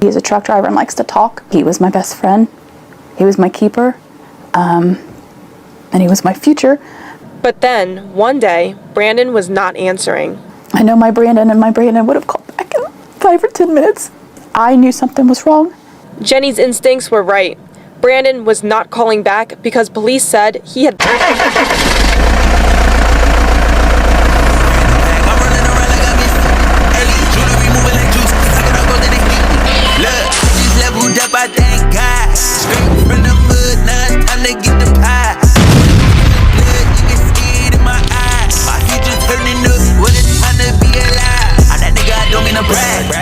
He's a truck driver and likes to talk. He was my best friend. He was my keeper. And he was my future. But then, one day, Brandon was not answering. I know my Brandon would have called back in 5 or 10 minutes. I knew something was wrong. Jenny's instincts were right. Brandon was not calling back because police said he had...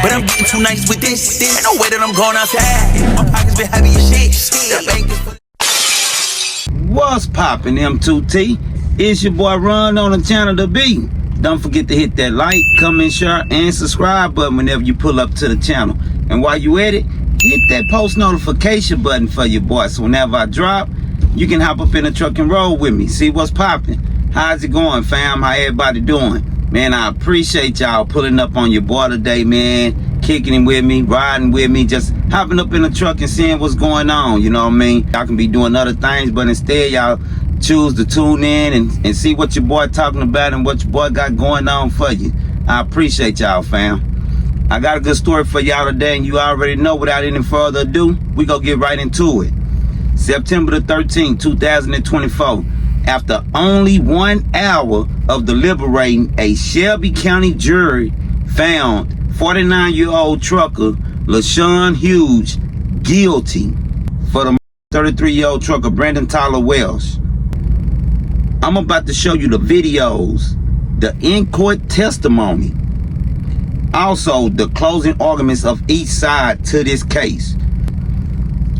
But I'm getting too nice with this. Ain't no way that I'm going outside. My pockets been heavy as shit. What's poppin', M2T? It's your boy Ron on the channel to be. Don't forget to hit that like, comment, share, and subscribe button whenever you pull up to the channel. And while you at it, hit that post notification button for your boy. So whenever I drop, you can hop up in the truck and roll with me. See what's poppin'. How's it going, fam? How everybody doing? Man, I appreciate y'all pulling up on your boy today, man. Kicking it with me, riding with me, just hopping up in the truck and seeing what's going on, you know what I mean? Y'all can be doing other things, but instead y'all choose to tune in and see what your boy talking about and what your boy got going on for you. I appreciate y'all, fam. I got a good story for y'all today, and you already know. Without any further ado, we gonna get right into it. September the 13th, 2024. After only 1 hour of deliberating, a Shelby County jury found 49-year-old trucker LaShawn Hughes guilty for the 33-year-old trucker Brandon Tyler Welsh. I'm about to show you the videos, the in-court testimony, also the closing arguments of each side to this case.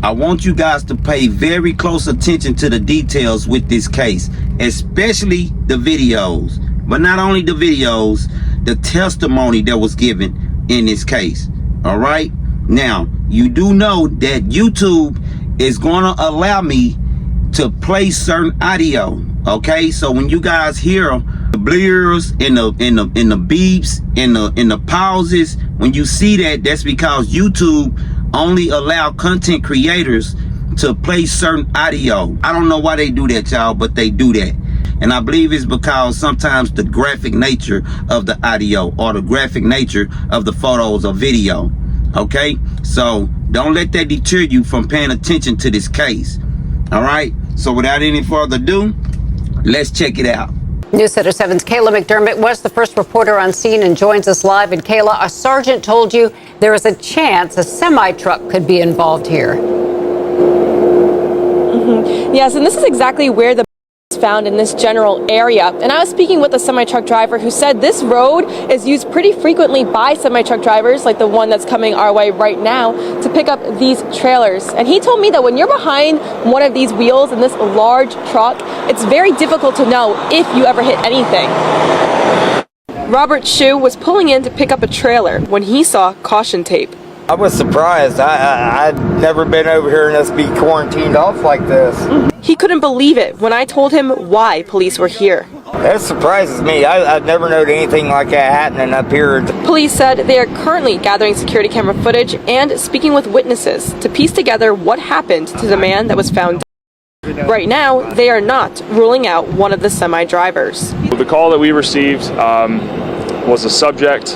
I want you guys to pay very close attention to the details with this case, especially the videos. But not only the videos, the testimony that was given in this case. All right? Now, you do know that YouTube is going to allow me to play certain audio. Okay? So when you guys hear the blurs and the beeps and the pauses, when you see that, that's because YouTube only allow content creators to play certain audio. I don't know why they do that, y'all, but they do that. And I believe it's because sometimes the graphic nature of the audio or the graphic nature of the photos or video. Okay? So don't let that deter you from paying attention to this case. All right? So without any further ado, let's check it out. News Center 7's Kayla McDermott was the first reporter on scene and joins us live. And Kayla, a sergeant told you there is a chance a semi-truck could be involved here. Yes, and this is exactly where the is found in this general area. And I was speaking with a semi-truck driver who said this road is used pretty frequently by semi-truck drivers, like the one that's coming our way right now, to pick up these trailers. And he told me that when you're behind one of these wheels in this large truck, it's very difficult to know if you ever hit anything. Robert Shue was pulling in to pick up a trailer when he saw caution tape. I was surprised. I'd never been over here and us be quarantined off like this. He couldn't believe it when I told him why police were here. That surprises me. I've never known anything like that happening up here. Police said they are currently gathering security camera footage and speaking with witnesses to piece together what happened to the man that was found dead. Right now, they are not ruling out one of the semi-drivers. The call that we received was a subject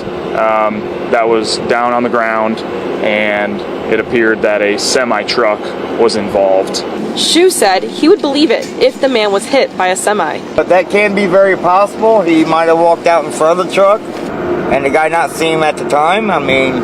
that was down on the ground, and it appeared that a semi-truck was involved. Shue said he would believe it if the man was hit by a semi. But that can be very possible. He might have walked out in front of the truck and the guy not see him at the time. I mean,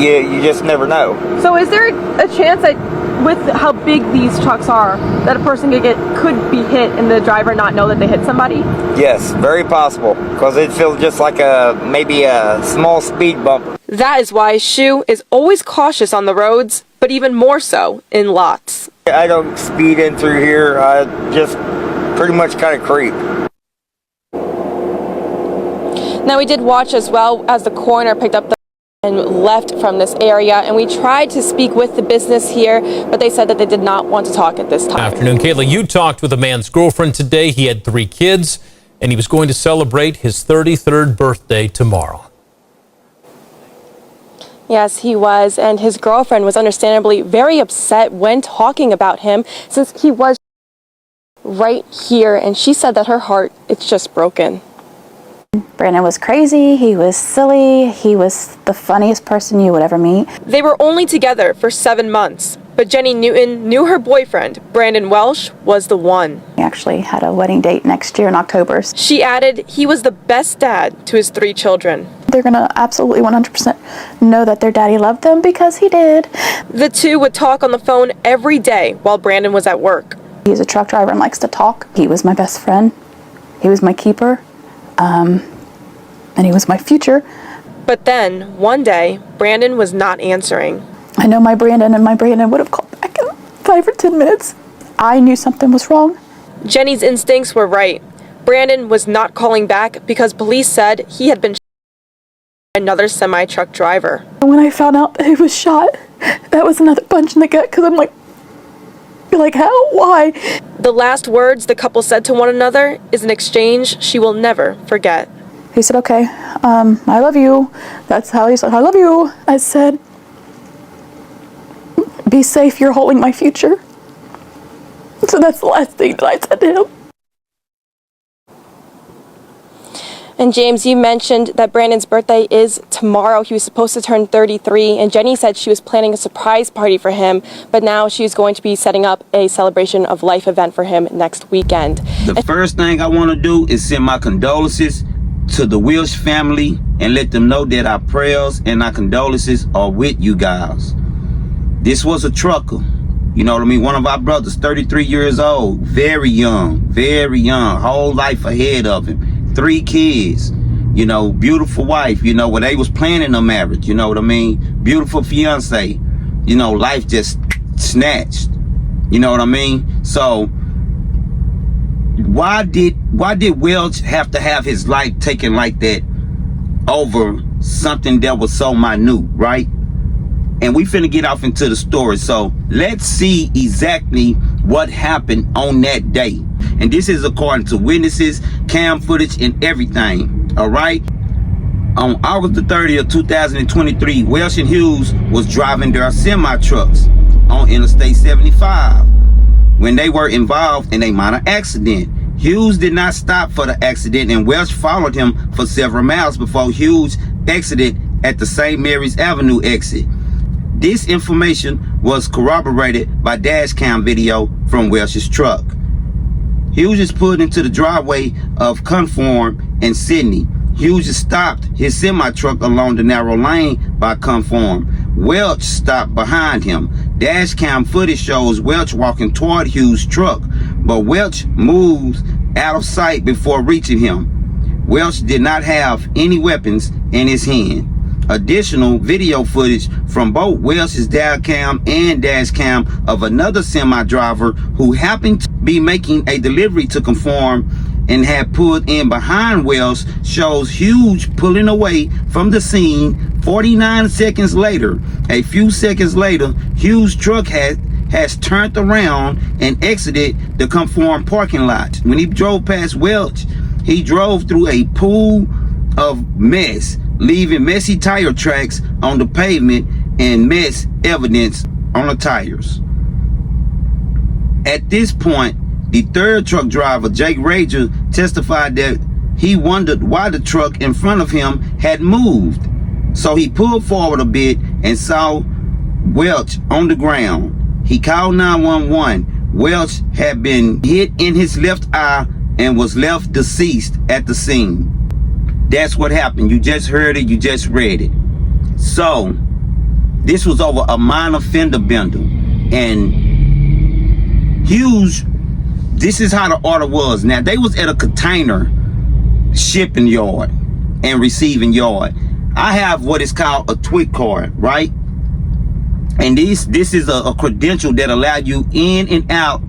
you just never know. So is there a chance that with how big these trucks are, that a person could be hit and the driver not know that they hit somebody? Yes, very possible, because it feels just like maybe a small speed bump. That is why Shue is always cautious on the roads, but even more so in lots. I don't speed in through here. I just pretty much kind of creep. Now, we did watch as well as the coroner picked up the and left from this area, and we tried to speak with the business here, but they said that they did not want to talk at this time. Afternoon, Kayla, you talked with a man's girlfriend today. He had 3 kids, and he was going to celebrate his 33rd birthday tomorrow. Yes, he was, and his girlfriend was understandably very upset when talking about him since he was right here, and she said that her heart, it's just broken. Brandon was crazy, he was silly, he was the funniest person you would ever meet. They were only together for 7 months, but Jenny Newton knew her boyfriend, Brandon Welsh, was the one. We actually had a wedding date next year in October. She added he was the best dad to his 3 children. They're gonna absolutely 100% know that their daddy loved them because he did. The two would talk on the phone every day while Brandon was at work. He's a truck driver and likes to talk. He was my best friend. He was my keeper. And he was my future. But then, one day, Brandon was not answering. I know my Brandon would have called back in 5 or 10 minutes. I knew something was wrong. Jenny's instincts were right. Brandon was not calling back because police said he had been shot by another semi-truck driver. When I found out that he was shot, that was another punch in the gut because I'm like how? Why? The last words the couple said to one another is an exchange she will never forget. He said, okay, I love you. That's how he said, I love you. I said, be safe, you're holding my future. So that's the last thing that I said to him. And James, you mentioned that Brandon's birthday is tomorrow. He was supposed to turn 33, and Jenny said she was planning a surprise party for him, but now she's going to be setting up a celebration of life event for him next weekend. The first thing I want to do is send my condolences to the Welsh family and let them know that our prayers and our condolences are with you guys. This was a trucker, you know what I mean? One of our brothers, 33 years old, very young, whole life ahead of him. 3 kids, you know, beautiful wife, you know, when they was planning a marriage, you know what I mean? Beautiful fiance, you know, life just snatched, you know what I mean? So why did Welch have to have his life taken like that over something that was so minute, right? And we finna get off into the story. So let's see exactly what happened on that day. And this is according to witnesses, cam footage, and everything. All right. On August the 30th, 2023, Welsh and Hughes was driving their semi-trucks on Interstate 75 when they were involved in a minor accident. Hughes did not stop for the accident, and Welsh followed him for several miles before Hughes exited at the St. Mary's Avenue exit. This information was corroborated by dash cam video from Welsh's truck. Hughes is pulled into the driveway of Conform in Sydney. Hughes stopped his semi-truck along the narrow lane by Conform. Welch stopped behind him. Dash cam footage shows Welch walking toward Hughes' truck, but Welch moves out of sight before reaching him. Welch did not have any weapons in his hand. Additional video footage from both Welch's dash cam and dash cam of another semi-driver who happened to be making a delivery to Conform and had pulled in behind Welch shows Hughes pulling away from the scene 49 seconds later. A few seconds later, Hughes' truck has turned around and exited the Conform parking lot. When he drove past Welch, he drove through a pool of mess, leaving messy tire tracks on the pavement and mess evidence on the tires. At this point, the third truck driver, Jake Rager, testified that he wondered why the truck in front of him had moved. So he pulled forward a bit and saw Welch on the ground. He called 911. Welch had been hit in his left eye and was left deceased at the scene. That's what happened. You just heard it. You just read it. So this was over a minor fender bender. And Hughes, this is how the order was. Now, they was at a container shipping yard and receiving yard. I have what is called a TWIC card, right? And this is a credential that allow you in and out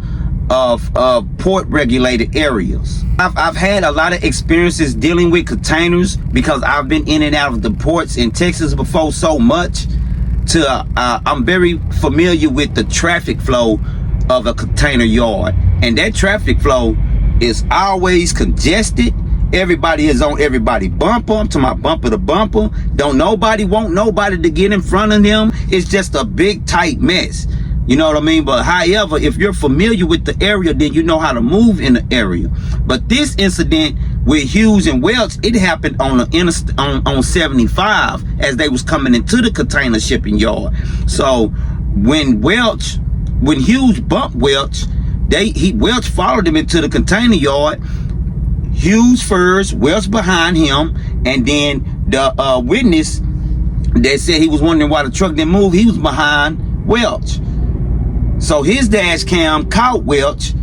of port regulated areas. I've had a lot of experiences dealing with containers because I've been in and out of the ports in Texas before so much. I'm very familiar with the traffic flow of a container yard, and that traffic flow is always congested. Everybody is on everybody bumper, to my bumper to bumper. Don't nobody want nobody to get in front of them. It's just a big tight mess. You know what I mean? But however, if you're familiar with the area, then you know how to move in the area. But this incident with Hughes and Welch, it happened on the on 75 as they was coming into the container shipping yard. So when Hughes bumped Welch, Welch followed him into the container yard. Hughes first, Welch behind him, and then the witness that said he was wondering why the truck didn't move, he was behind Welch. So his dash cam caught Welch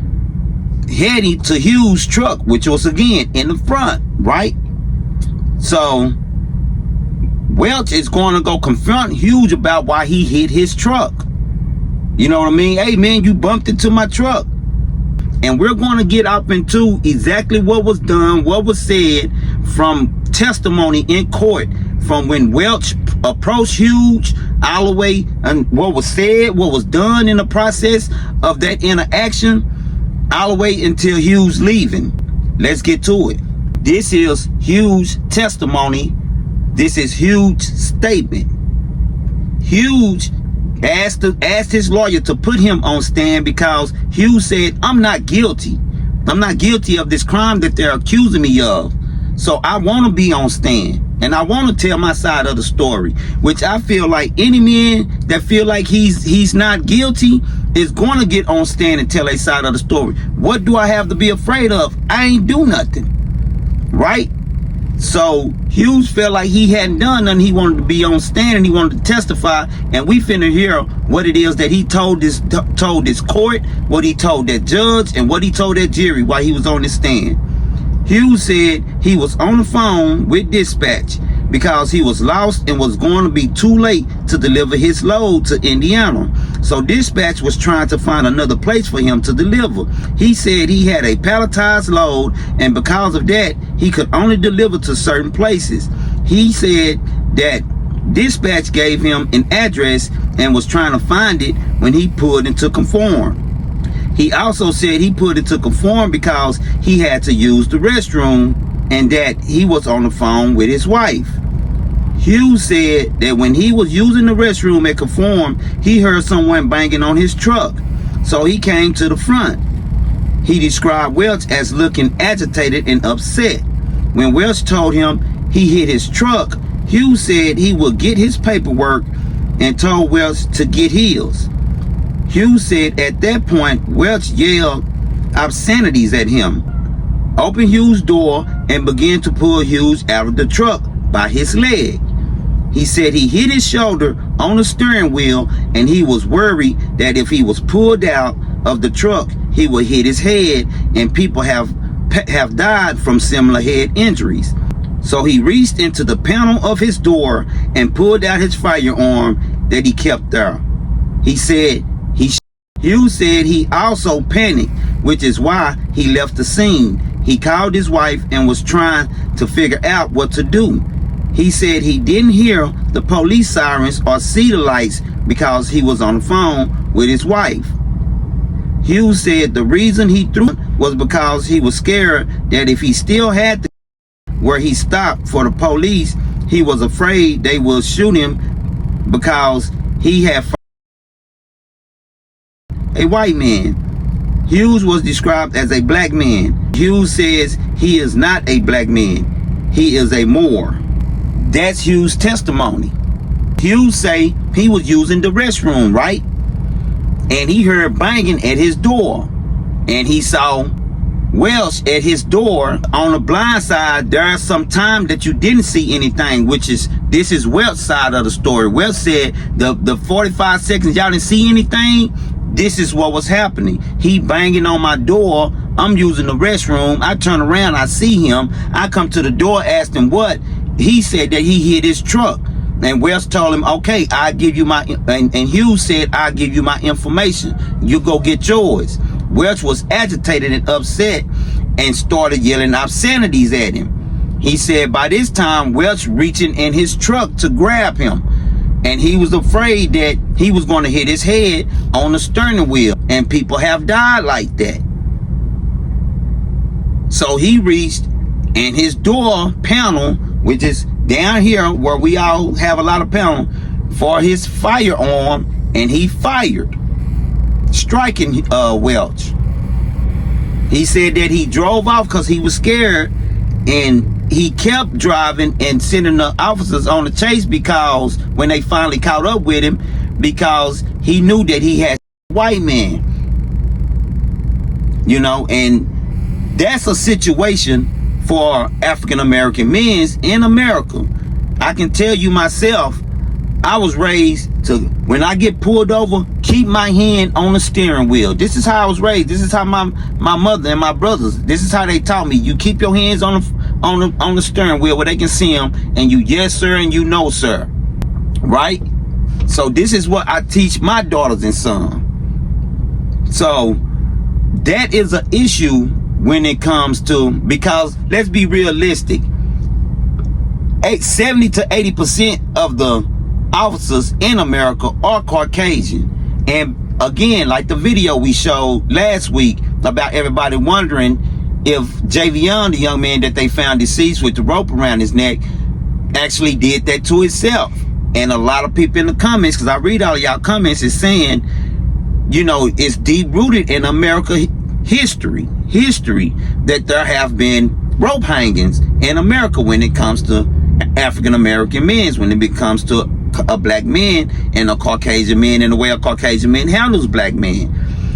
heading to Hughes' truck, which was again in the front, right? So Welch is going to go confront Hughes about why he hit his truck. You know what I mean? Hey man, you bumped into my truck. And we're going to get up into exactly what was done, what was said from testimony in court, from when Welch approached Hughes, all the way, and what was said, what was done in the process of that interaction, all the way until Hughes leaving. Let's get to it. This is Hughes' testimony. This is Hughes' statement. Hughes asked his lawyer to put him on stand because Hughes said, I'm not guilty. I'm not guilty of this crime that they're accusing me of. So I want to be on stand. And I want to tell my side of the story, which I feel like any man that feel like he's not guilty is going to get on stand and tell a side of the story. What do I have to be afraid of? I ain't do nothing, right? So Hughes felt like he hadn't done nothing. He wanted to be on stand and he wanted to testify. And we finna hear what it is that he told this court, what he told that judge, and what he told that jury while he was on the stand. Hughes said he was on the phone with dispatch because he was lost and was going to be too late to deliver his load to Indiana. So dispatch was trying to find another place for him to deliver. He said he had a palletized load, and because of that, he could only deliver to certain places. He said that dispatch gave him an address and was trying to find it when he pulled into conform. He also said he put it to conform because he had to use the restroom and that he was on the phone with his wife. Hughes said that when he was using the restroom at conform, he heard someone banging on his truck. So he came to the front. He described Welch as looking agitated and upset. When Welch told him he hit his truck, Hughes said he would get his paperwork and told Welch to get his. Hughes said at that point, Welch yelled obscenities at him, opened Hughes' door, and began to pull Hughes out of the truck by his leg. He said he hit his shoulder on the steering wheel and he was worried that if he was pulled out of the truck, he would hit his head, and people have died from similar head injuries. So he reached into the panel of his door and pulled out his firearm that he kept there. Hughes said he also panicked, which is why he left the scene. He called his wife and was trying to figure out what to do. He said he didn't hear the police sirens or see the lights because he was on the phone with his wife. Hughes said the reason he threw it was because he was scared that if he still had the where he stopped for the police, he was afraid they would shoot him because he had a white man. Hughes was described as a black man. Hughes says he is not a black man. He is a Moor. That's Hughes' testimony. Hughes say he was using the restroom, right? And he heard banging at his door. And he saw Welch at his door. On the blind side, there's some time that you didn't see anything, this is Welch's side of the story. Welch said the 45 seconds y'all didn't see anything. This is what was happening. He banging on my door. I'm using the restroom. I turn around, I see him. I come to the door, asked him what. He said that he hit his truck. And Welch told him, okay, I'll give you my, and Hughes said, I'll give you my information. You go get yours. Welch was agitated and upset and started yelling obscenities at him. He said by this time, Welch reaching in his truck to grab him. And he was afraid that he was going to hit his head on the steering wheel. And people have died like that. So he reached And his door panel, which is down here where we all have a lot of panel, for his firearm, and he fired, striking Welch. He said that he drove off because he was scared, and he kept driving and sending the officers on the chase, because when they finally caught up with him, because he knew that he had a white man, you know. And that's a situation for African American men in America. I can tell you myself, I was raised to, when I get pulled over, keep my hand on the steering wheel. This is how I was raised. This is how my mother and my brothers, this is how they taught me. You keep your hands on the steering wheel where they can see them, and you yes sir and you no sir, right? So this is what I teach my daughters and sons. So that is an issue when it comes to, because let's be realistic, 70 to 80% of the officers in America are Caucasian. And again, like the video we showed last week about everybody wondering if Javion, the young man that they found deceased with the rope around his neck, actually did that to himself. And a lot of people in the comments, because I read all y'all comments, is saying, you know, it's deep rooted in America history that there have been rope hangings in America when it comes to African American men, when it comes to a black man and a Caucasian man, and the way a Caucasian man handles black men.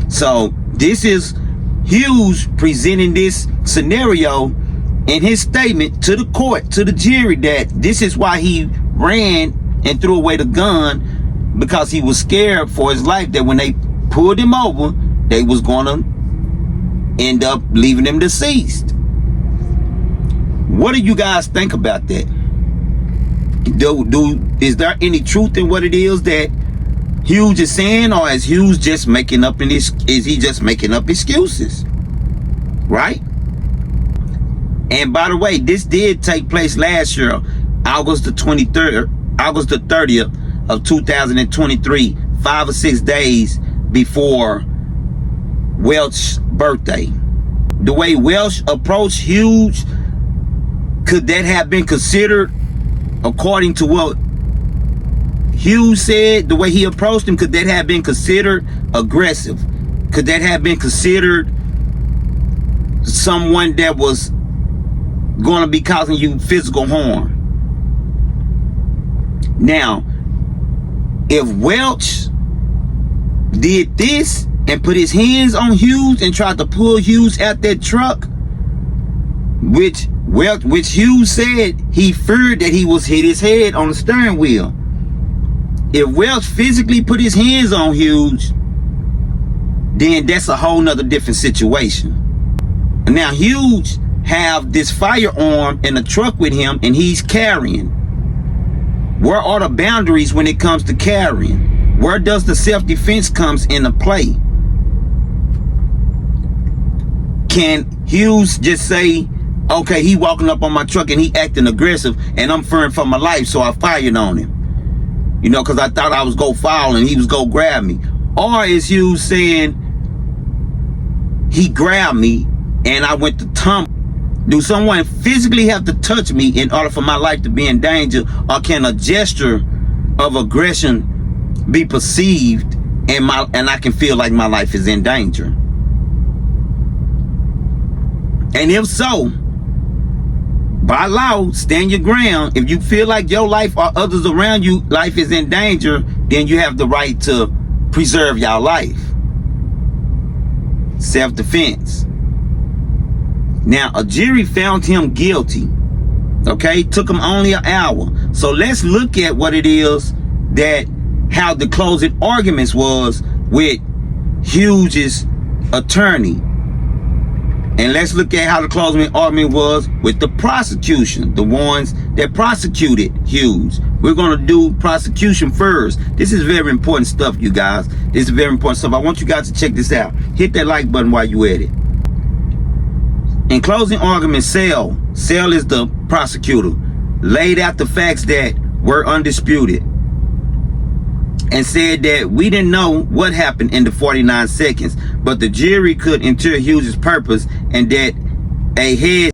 So this is Hughes presenting this scenario in his statement to the court, to the jury, that this is why he ran and threw away the gun, because he was scared for his life, that when they pulled him over, they was gonna end up leaving him deceased. What do you guys think about that? Is there any truth in what it is that Hughes is saying, or is Hughes just making up is he just making up excuses? Right? And by the way, this did take place last year, August the 30th of 2023, 5 or 6 days before Welch's birthday. The way Welch approached Hughes, could that have been considered, according to what Hughes said, the way he approached him, could that have been considered aggressive? Could that have been considered someone that was going to be causing you physical harm? Now, if Welch did this and put his hands on Hughes and tried to pull Hughes out that truck, which Hughes said he feared that he was hit his head on the steering wheel. If Welch physically put his hands on Hughes, then that's a whole nother different situation. Now Hughes have this firearm in the truck with him, and he's carrying. Where are the boundaries when it comes to carrying? Where does the self-defense comes into play? Can Hughes just say, okay, he walking up on my truck and he acting aggressive and I'm fearing for my life, so I fired on him, you know, because I thought I was go foul and he was go grab me? Or is Hughes saying he grabbed me and I went to tumble? Do someone physically have to touch me in order for my life to be in danger? Or can a gesture of aggression be perceived and I can feel like my life is in danger? And if so, by law, stand your ground. If you feel like your life or others around you life is in danger, then you have the right to preserve your life. Self-defense. Now, a jury found him guilty. Okay, took him only an hour. So let's look at what it is how the closing arguments was with Hughes' attorney. And let's look at how the closing argument was with the prosecution, the ones that prosecuted Hughes. We're going to do prosecution first. This is very important stuff, you guys. This is very important stuff. I want you guys to check this out. Hit that like button while you at it. In closing argument, Zelle is the prosecutor, laid out the facts that were undisputed and said that we didn't know what happened in the 49 seconds, but the jury could infer Hughes' purpose and that a head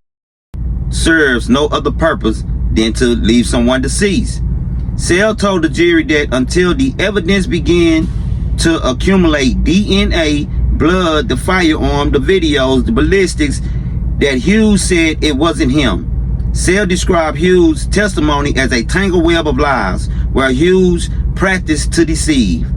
serves no other purpose than to leave someone deceased. Zelle told the jury that until the evidence began to accumulate DNA, blood, the firearm, the videos, the ballistics, that Hughes said it wasn't him. Zelle described Hughes' testimony as a tangled web of lies, where Hughes practiced to deceive.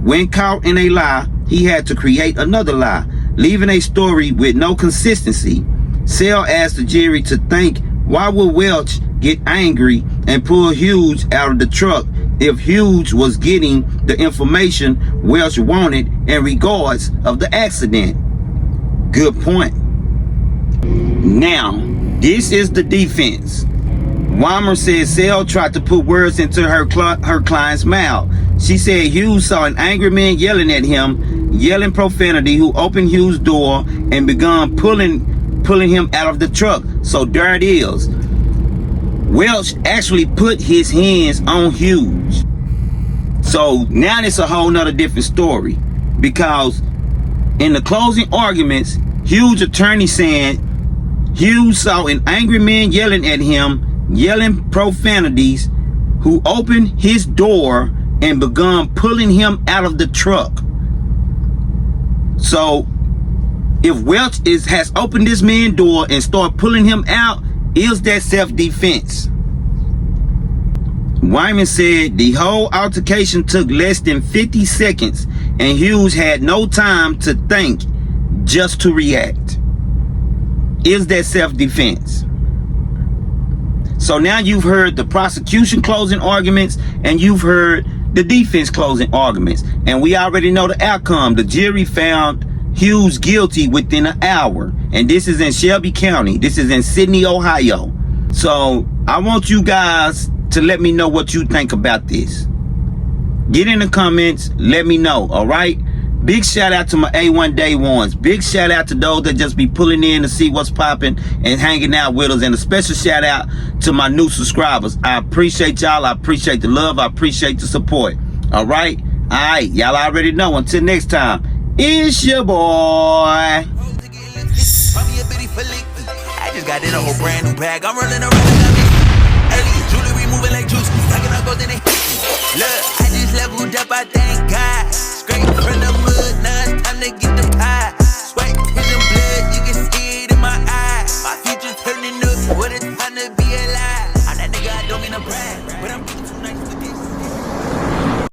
When caught in a lie, he had to create another lie, leaving a story with no consistency. Zelle asked the jury to think, why would Welch get angry and pull Hughes out of the truck if Hughes was getting the information Welch wanted in regards of the accident? Good point. Now, this is the defense. Weimer said Zelle tried to put words into her client's mouth. She said Hughes saw an angry man yelling at him, yelling profanity, who opened Hughes' door and began pulling him out of the truck. So there it is. Welch actually put his hands on Hughes. So now it's a whole nother different story, because in the closing arguments, Hughes' attorney saying Hughes saw an angry man yelling at him, yelling profanities, who opened his door and began pulling him out of the truck. So if Welch has opened this man's door and started pulling him out, is that self-defense? Wyman said the whole altercation took less than 50 seconds and Hughes had no time to think, just to react. Is that self-defense? So now you've heard the prosecution closing arguments and you've heard the defense closing arguments, and we already know the outcome. The jury found Hughes guilty within an hour, and this is in Shelby County. This is in Sydney, Ohio. So I want you guys to let me know what you think about this. Get in the comments, let me know. All right, big shout out to my A1 Day Ones. Big shout out to those that just be pulling in to see what's popping and hanging out with us, and a special shout out to my new subscribers. I appreciate y'all. I appreciate the love. I appreciate the support. All right, y'all already know. Until next time, it's your boy. I just got in a whole brand new bag. I'm running around early, jewelry moving like juice. Stacking up gold in it. Look, I just leveled up, I thank God. Straight from the